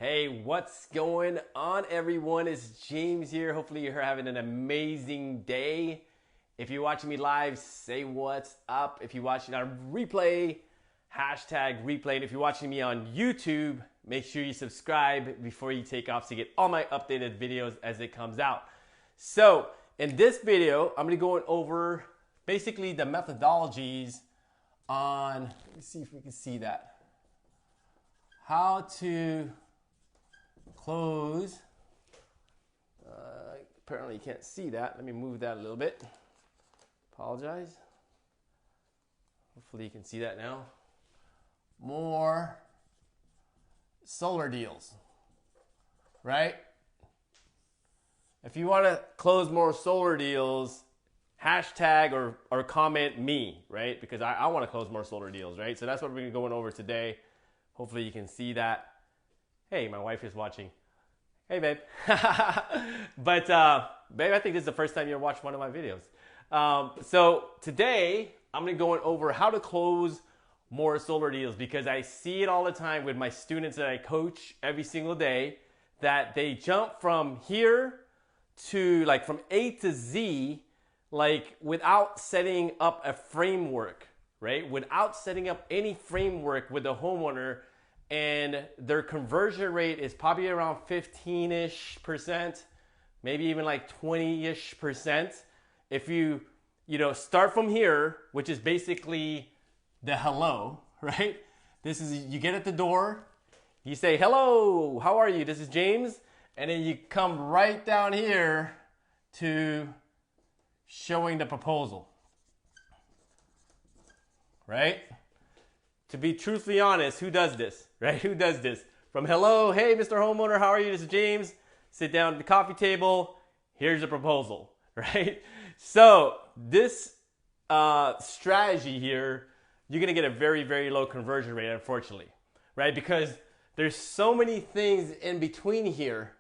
Hey, what's going on, everyone? It's James here. Hopefully you're having an amazing day. If you're watching me live, say what's up. If you're watching on replay, hashtag replay. And if you're watching me on YouTube, make sure you subscribe before you take off to get all my updated videos as it comes out. So in this video, I'm going to be going over basically the methodologies on, let me see if we can see that, how to close. Apparently you can't see that. Let me move that a little bit. Apologize. Hopefully you can see that now. More solar deals, right? If you want to close more solar deals, hashtag or comment me, right? Because I want to close more solar deals, right? So that's what we're going over today. Hopefully you can see that. Hey, my wife is watching. Hey, babe. But, babe, I think this is the first time you ever watched one of my videos. So today, I'm going to go over how to close more solar deals because I see it all the time with my students that I coach every single day that they jump from here to like from A to Z, like without setting up a framework, right? Without setting up any framework with the homeowner, and their conversion rate is probably around 15-ish%, maybe even like 20-ish%. If you start from here, which is basically the hello, right? This is, you get at the door, you say, hello, how are you? This is James. And then you come right down here to showing the proposal, right? To be truthfully honest, who does this, right? Who does this? From hello, hey, Mr. Homeowner, how are you? This is James. Sit down at the coffee table. Here's a proposal, right? So this strategy here, you're gonna get a very, very low conversion rate, unfortunately, right? Because there's so many things in between here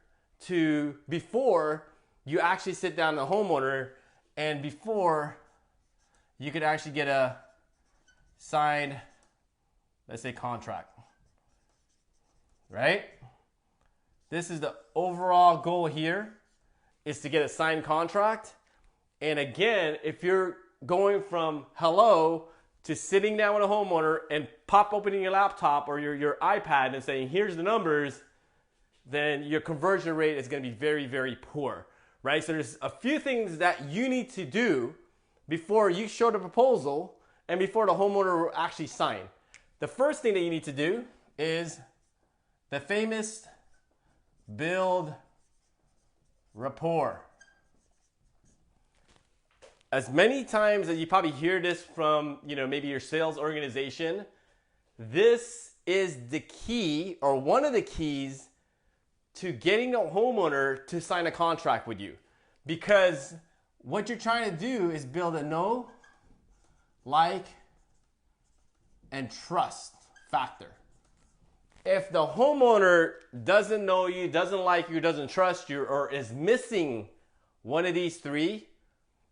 to before you actually sit down the homeowner and before you could actually get a signed, let's say, contract, right? This is the overall goal here, is to get a signed contract. And again, if you're going from hello to sitting down with a homeowner and pop opening your laptop or your iPad and saying, here's the numbers, then your conversion rate is going to be very, very poor, right? So there's a few things that you need to do before you show the proposal and before the homeowner will actually sign. The first thing that you need to do is the famous build rapport. As many times as you probably hear this from, maybe your sales organization, this is the key or one of the keys to getting a homeowner to sign a contract with you. Because what you're trying to do is build a know, like, and trust factor. If the homeowner doesn't know you, doesn't like you, doesn't trust you, or is missing one of these three,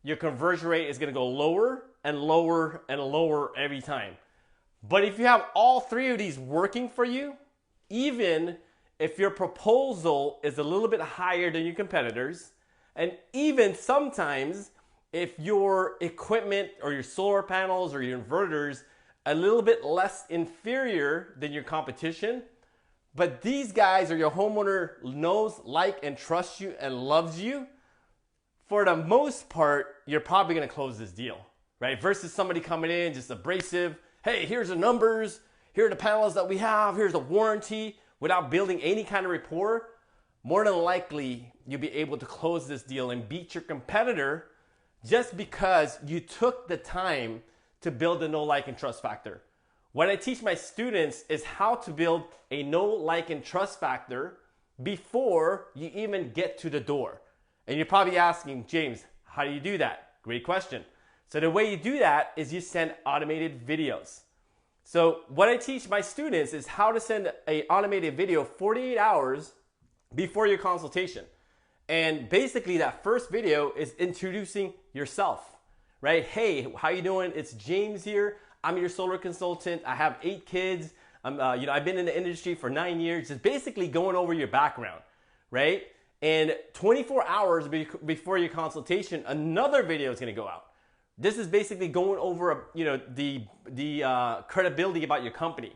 your conversion rate is going to go lower and lower and lower every time. But if you have all three of these working for you, even if your proposal is a little bit higher than your competitors, and even sometimes if your equipment or your solar panels or your inverters a little bit less inferior than your competition, but these guys or your homeowner knows, like, and trusts you and loves you, for the most part, you're probably going to close this deal, right? Versus somebody coming in just abrasive. Hey, here's the numbers. Here are the panels that we have. Here's the warranty. Without building any kind of rapport, more than likely you'll be able to close this deal and beat your competitor just because you took the time to build a know, like, and trust factor. What I teach my students is how to build a know, like, and trust factor before you even get to the door. And you're probably asking, James, how do you do that? Great question. So the way you do that is you send automated videos. So what I teach my students is how to send an automated video 48 hours before your consultation. And basically that first video is introducing yourself, right? Hey, how you doing? It's James here. I'm your solar consultant. I have 8 kids. I've been in the industry for 9 years. It's basically going over your background, right? And 24 hours before your consultation, another video is going to go out. This is basically going over, the credibility about your company,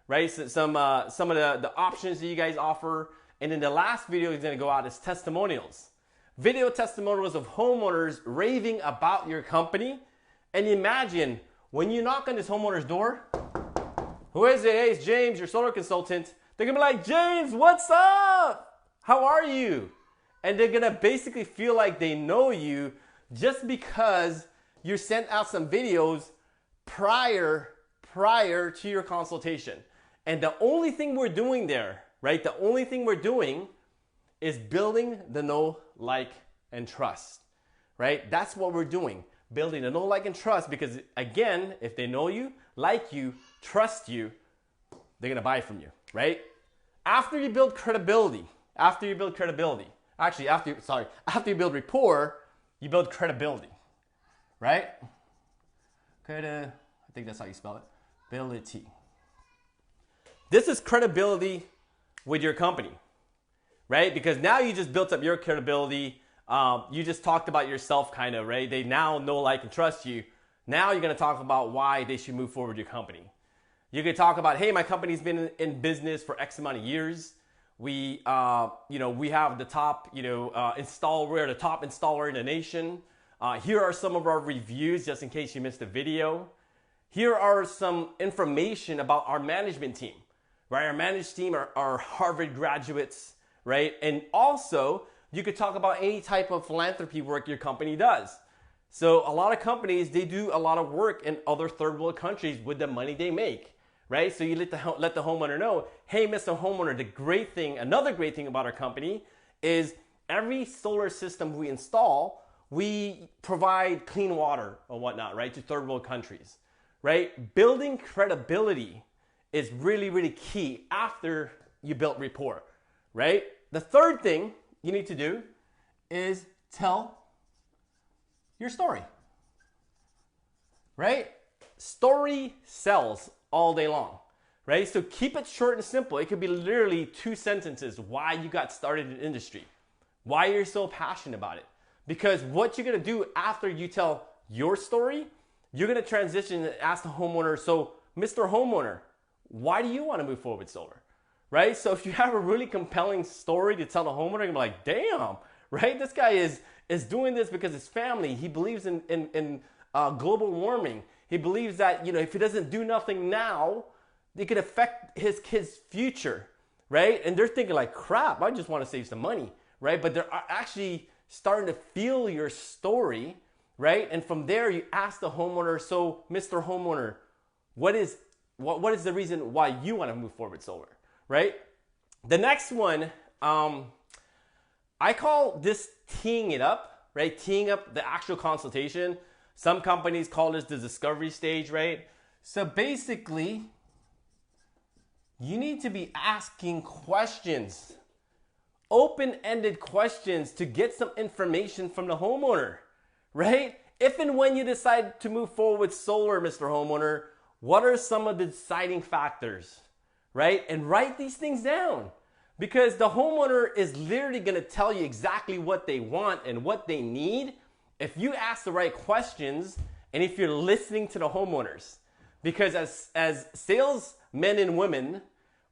right? So some of the options that you guys offer. And then the last video is going to go out is testimonials. Video testimonials of homeowners raving about your company. And imagine when you knock on this homeowner's door, who is it? Hey, it's James, your solar consultant. They're going to be like, James, what's up? How are you? And they're going to basically feel like they know you just because you sent out some videos prior to your consultation. And the only thing we're doing there, right? The only thing we're doing is building the know, like, and trust, right? That's what we're doing. Building the know, like, and trust, because again, if they know you, like you, trust you, they're going to buy from you, right? After you build credibility, after you build rapport, you build credibility, right? I think that's how you spell it. Ability. This is credibility with your company, right? Because now you just built up your credibility. You just talked about yourself kind of, right? They now know, like, and trust you. Now you're going to talk about why they should move forward with your company. You can talk about, hey, my company's been in business for X amount of years. We have the top, installer. We're the top installer in the nation. Here are some of our reviews, just in case you missed the video. Here are some information about our management team, right? Our management team are Harvard graduates, right? And also, you could talk about any type of philanthropy work your company does. So a lot of companies, they do a lot of work in other third world countries with the money they make, right? So you let the homeowner know, hey, Mr. Homeowner, another great thing about our company is every solar system we install, we provide clean water or whatnot, right, to third world countries, right? Building credibility is really, really key after you built rapport, right? The third thing you need to do is tell your story, right? Story sells all day long, right? So keep it short and simple. It could be literally 2 sentences, why you got started in the industry, why you're so passionate about it. Because what you're going to do after you tell your story, you're going to transition and ask the homeowner, so Mr. Homeowner, why do you want to move forward with solar, right? So if you have a really compelling story to tell the homeowner, you're going to be like, damn, right? This guy is doing this because his family, he believes in global warming. He believes that, if he doesn't do nothing now, it could affect his kid's future, right? And they're thinking like, crap, I just want to save some money, right? But they're actually starting to feel your story, right? And from there, you ask the homeowner, so Mr. Homeowner, what is the reason why you want to move forward with solar, right? The next one, I call this teeing it up, right? Teeing up the actual consultation. Some companies call this the discovery stage, right? So basically, you need to be asking questions, open-ended questions to get some information from the homeowner, right? If and when you decide to move forward with solar, Mr. Homeowner, what are some of the deciding factors, right? And write these things down, because the homeowner is literally going to tell you exactly what they want and what they need if you ask the right questions and if you're listening to the homeowners. Because as salesmen and women,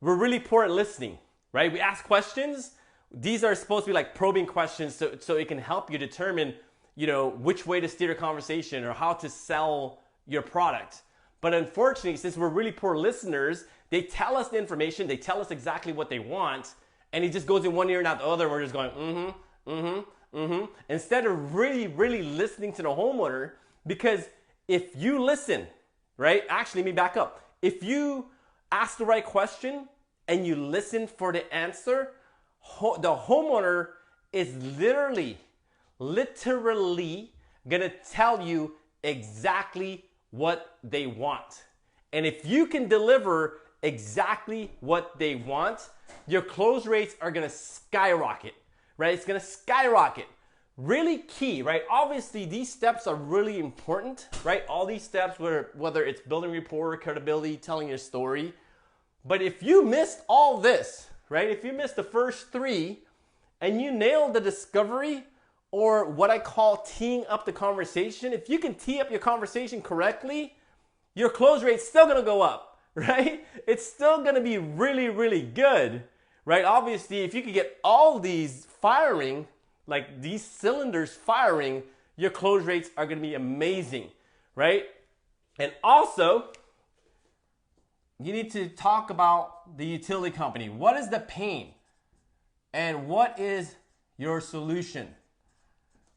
we're really poor at listening, right? We ask questions. These are supposed to be like probing questions so it can help you determine, which way to steer a conversation or how to sell your product. But unfortunately, since we're really poor listeners, they tell us the information, they tell us exactly what they want, and it just goes in one ear and out the other, and we're just going, instead of really, really listening to the homeowner. Because if you listen, right? Actually, let me back up. If you ask the right question and you listen for the answer, the homeowner is literally gonna tell you exactly what they want. And if you can deliver exactly what they want, your close rates are gonna skyrocket, right? It's gonna skyrocket. Really key, right? Obviously, these steps are really important, right? All these steps, whether it's building rapport, credibility, telling your story. But if you missed all this, right? If you missed the first three and you nailed the discovery, or what I call teeing up the conversation, if you can tee up your conversation correctly, your close rate's still gonna go up, right? It's still gonna be really, really good, right? Obviously, if you could get all these firing, like these cylinders firing, your close rates are gonna be amazing, right? And also, you need to talk about the utility company. What is the pain? And what is your solution?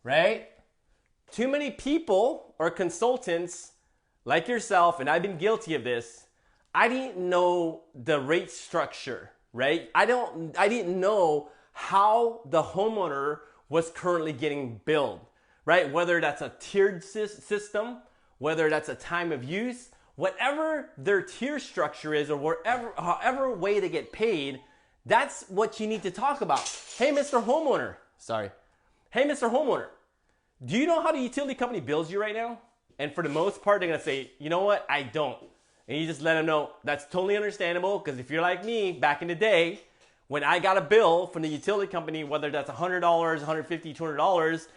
Right? Too many people or consultants like yourself, and I've been guilty of this, I didn't know the rate structure, right? I didn't know how the homeowner was currently getting billed, right? Whether that's a tiered system, whether that's a time of use, whatever their tier structure is, or however way they get paid, that's what you need to talk about. Hey, Mr. Homeowner. Sorry. Hey, Mr. Homeowner. Do you know how the utility company bills you right now? And for the most part, they're going to say, you know what? I don't. And you just let them know that's totally understandable, because if you're like me, back in the day, when I got a bill from the utility company, whether that's $100, $150, $200,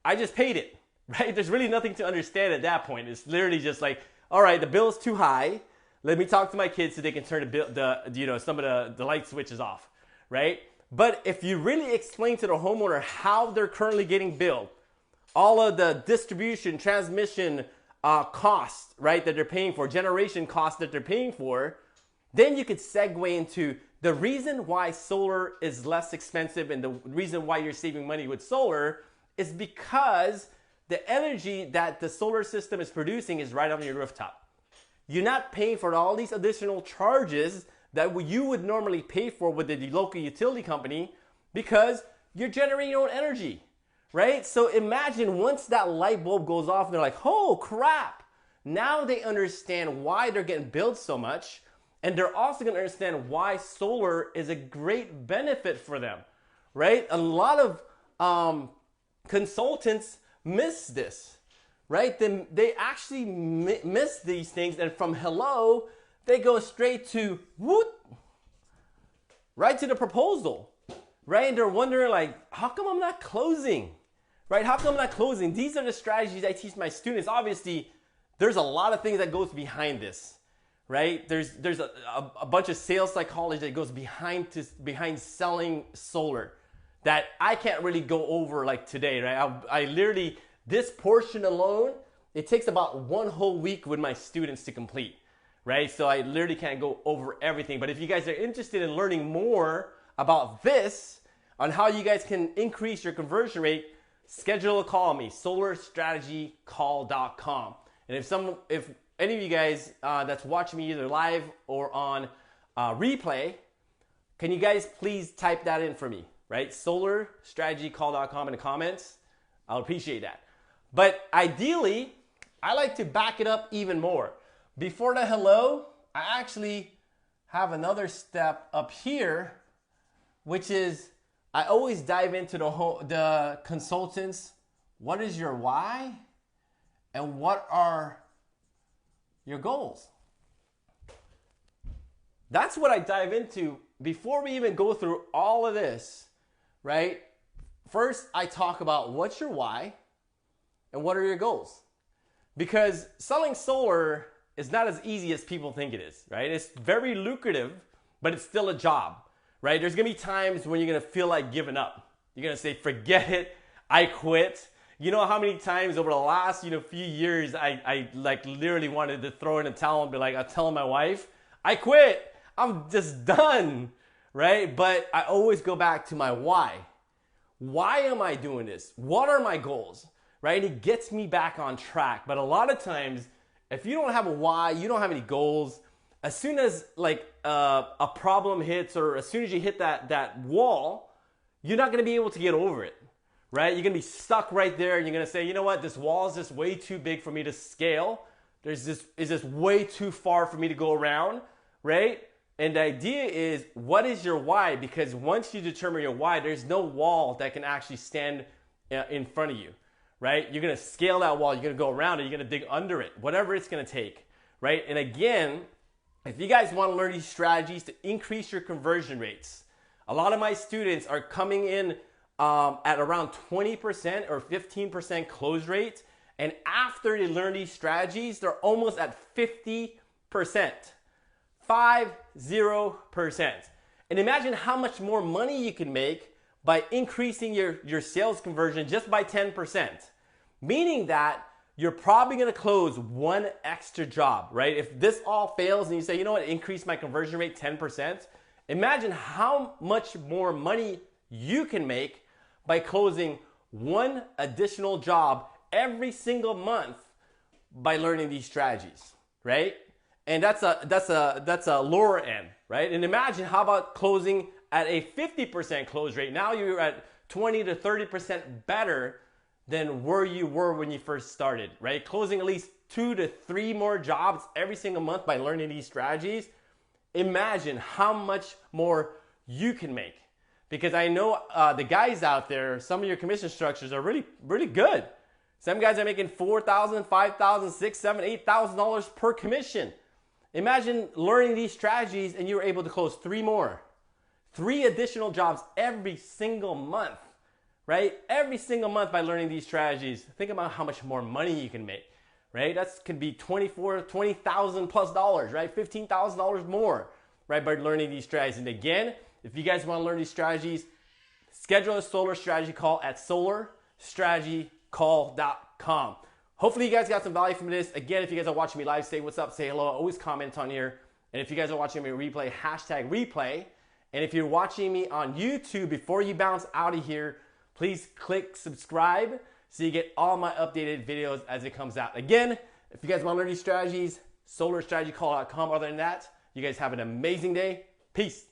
I just paid it, right? There's really nothing to understand at that point. It's literally just like, all right, the bill is too high. Let me talk to my kids so they can turn some of the light switches off, right? But if you really explain to the homeowner how they're currently getting billed, all of the distribution, transmission costs, right, that they're paying for, generation costs that they're paying for, then you could segue into the reason why solar is less expensive, and the reason why you're saving money with solar is because the energy that the solar system is producing is right on your rooftop. You're not paying for all these additional charges that you would normally pay for with the local utility company, because you're generating your own energy, right? So imagine once that light bulb goes off and they're like, oh crap, now they understand why they're getting billed so much, and they're also going to understand why solar is a great benefit for them, right? A lot of consultants miss this, right? They actually miss these things, and from hello, they go straight to whoop, right to the proposal, right? And they're wondering like, how come I'm not closing, right? How come I'm not closing? These are the strategies I teach my students. Obviously, there's a lot of things that goes behind this, right? There's a bunch of sales psychology that goes behind selling solar that I can't really go over like today, right? I literally, this portion alone, it takes about one whole week with my students to complete, right? So I literally can't go over everything. But if you guys are interested in learning more about this, on how you guys can increase your conversion rate, schedule a call on me, solarstrategycall.com. And if any of you guys that's watching me either live or on replay, can you guys please type that in for me, right? solarstrategycall.com in the comments. I'll appreciate that. But ideally, I like to back it up even more. Before the hello, I actually have another step up here, which is I always dive into the consultants. What is your why? And what are your goals? That's what I dive into before we even go through all of this, right? First, I talk about what's your why and what are your goals. Because selling solar is not as easy as people think it is, right? It's very lucrative, but it's still a job, right? There's gonna be times when you're gonna feel like giving up. You're gonna say, forget it, I quit. You know how many times over the last few years I like literally wanted to throw in a towel and be like, I'm telling my wife, I quit, I'm just done, right? But I always go back to my why. Why am I doing this? What are my goals, right? It gets me back on track. But a lot of times, if you don't have a why, you don't have any goals, as soon as like a problem hits, or as soon as you hit that wall, you're not gonna be able to get over it. Right? You're going to be stuck right there, and you're going to say, you know what? This wall is just way too big for me to scale. Is this way too far for me to go around, right? And the idea is, what is your why? Because once you determine your why, there's no wall that can actually stand in front of you, right? You're going to scale that wall. You're going to go around it. You're going to dig under it, whatever it's going to take, right? And again, if you guys want to learn these strategies to increase your conversion rates, a lot of my students are coming in at around 20% or 15% close rate. And after they learn these strategies, they're almost at 50%. 50%. And imagine how much more money you can make by increasing your sales conversion just by 10%. Meaning that you're probably gonna close one extra job, right? If this all fails and you say, you know what, increase my conversion rate 10%, imagine how much more money you can make by closing one additional job every single month by learning these strategies, right? And that's a lower end, right? And imagine how about closing at a 50% close rate. Now you're at 20 to 30% better than where you were when you first started, right? Closing at least 2 to 3 more jobs every single month by learning these strategies. Imagine how much more you can make. Because I know the guys out there, some of your commission structures are really, really good. Some guys are making $4,000, $5,000, $6,000, $7,000, $8,000 per commission. Imagine learning these strategies and you were able to close 3 more. 3 additional jobs every single month, right? Every single month by learning these strategies. Think about how much more money you can make, right? That could be $20,000 plus dollars, right? $15,000 more, right? By learning these strategies. And again, if you guys want to learn these strategies, schedule a solar strategy call at solarstrategycall.com. Hopefully you guys got some value from this. Again, if you guys are watching me live, say what's up, say hello. Always comment on here. And if you guys are watching me replay, hashtag replay. And if you're watching me on YouTube, before you bounce out of here, please click subscribe so you get all my updated videos as it comes out. Again, if you guys want to learn these strategies, solarstrategycall.com. Other than that, you guys have an amazing day. Peace.